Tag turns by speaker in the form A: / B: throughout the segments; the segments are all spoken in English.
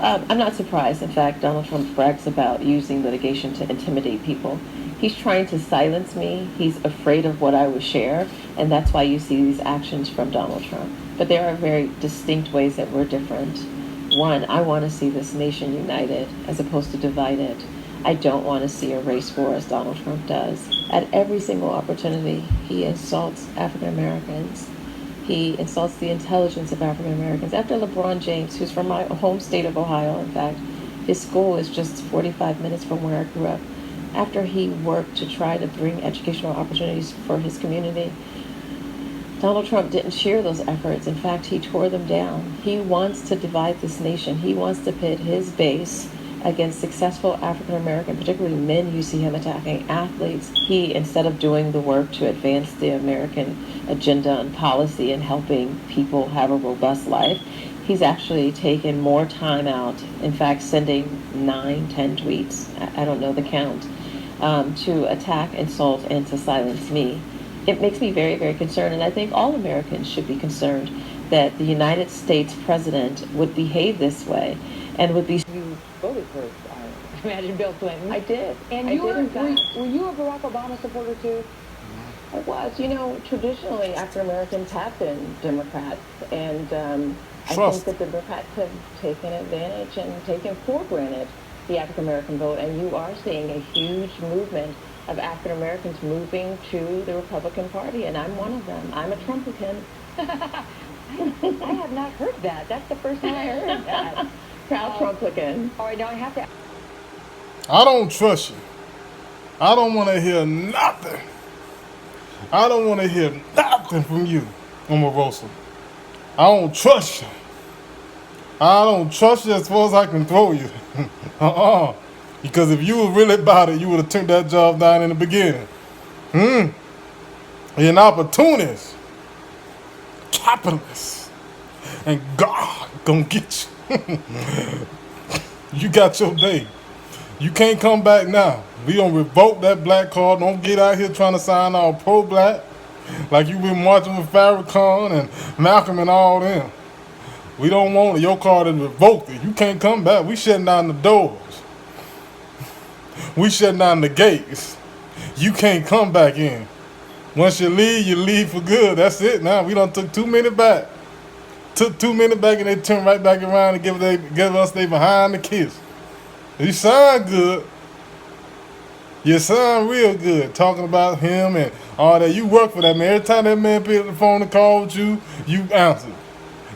A: I'm not surprised. In fact, Donald Trump brags about using litigation to intimidate people. He's trying to silence me. He's afraid of what I would share, and that's why you see these actions from Donald Trump. But there are very distinct ways that we're different. One, I want to see this nation united as opposed to divided. I don't want to see a race war as Donald Trump does. At every single opportunity, he insults African Americans. He insults the intelligence of African Americans. After LeBron James, who's from my home state of Ohio, in fact, his school is just 45 minutes from where I grew up. After he worked to try to bring educational opportunities for his community, Donald Trump didn't share those efforts. In fact, he tore them down. He wants to divide this nation. He wants to pit his base against successful African American, particularly men. You see him attacking athletes. He, instead of doing the work to advance the American agenda and policy and helping people have a robust life, he's actually taken more time out, in fact, sending 9, 10 tweets, I don't know the count, to attack, insult, and to silence me. It makes me very, very concerned, and I think all Americans should be concerned that the United States president would behave this way and would be...
B: You voted for, imagine Bill Clinton.
A: I did.
B: And
A: I
B: you
A: did, in fact.
B: were you a Barack Obama supporter too?
A: I was. You know, traditionally, African Americans have been Democrats, and I think that the Democrats have taken advantage and taken for granted the African American vote, and you are seeing a huge movement of African Americans moving to the Republican Party, and I'm one of them. I'm a Trumpican.
B: I have not heard that. That's the first time I heard that.
A: Proud Trumpican.
B: All right, now I have to...
C: I don't trust you. I don't want to hear nothing. I don't want to hear nothing from you, Omarosa. I don't trust you. I don't trust you as far as I can throw you. Because if you were really about it, you would have took that job down in the beginning. You're an opportunist, capitalist, and God gonna get you. You got your day. You can't come back now. We gonna revoke that black card. Don't get out here trying to sign all pro-black like you been marching with Farrakhan and Malcolm and all them. We don't want it. Your card is revoked. You can't come back. We shutting down the doors. We shutting down the gates. You can't come back in. Once you leave for good. That's it now. We done took 2 minutes back. Took 2 minutes back and they turned right back around and give us they behind the kiss. You sound good. You sound real good talking about him and all that. You work for that man. Every time that man picked up the phone and called you, you answered.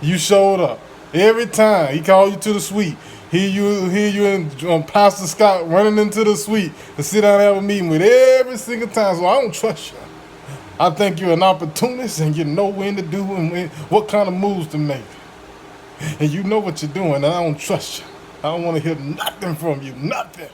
C: You showed up. Every time he called you to the suite, here you and Pastor Scott running into the suite to sit down and have a meeting with every single time. So I don't trust you. I think you're an opportunist and you know when to do and what kind of moves to make. And you know what you're doing, and I don't trust you. I don't want to hear nothing from you. Nothing.